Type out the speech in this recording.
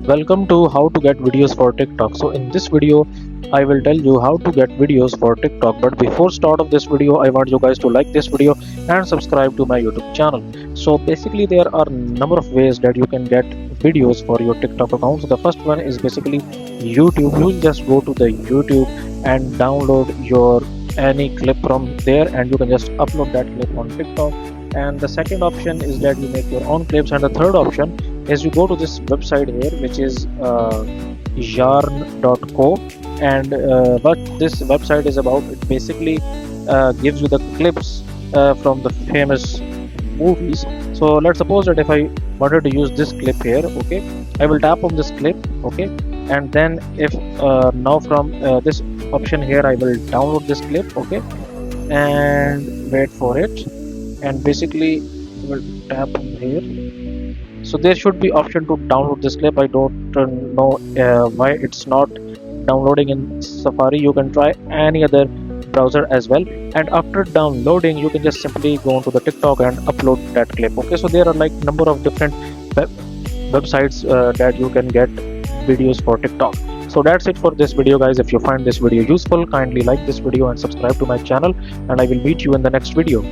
Welcome to how to get videos for TikTok. So in this video I will tell you how to get videos for TikTok, but before start of this video I want you guys to like this video and subscribe to my YouTube channel. So basically there are number of ways that you can get videos for your TikTok account. So the first one is basically YouTube. You just go to the YouTube and download your any clip from there and you can just upload that clip on TikTok. And the second option is that you make your own clips, and the third option is you go to this website here, which is yarn.co. And what this website is about, it basically gives you the clips from the famous movies. So let's suppose that if I wanted to use this clip here, okay, I will tap on this clip, okay, and then if now from this option here I will download this clip, okay, and wait for it, and basically will tap on here. So there should be option to download this clip. I don't know why it's not downloading in Safari. You can try any other browser as well, and after downloading you can just simply go onto the TikTok and upload that clip. Okay, so there are like number of different websites that you can get videos for TikTok. So that's it for this video, guys. If you find this video useful, kindly like this video and subscribe to my channel, and I will meet you in the next video.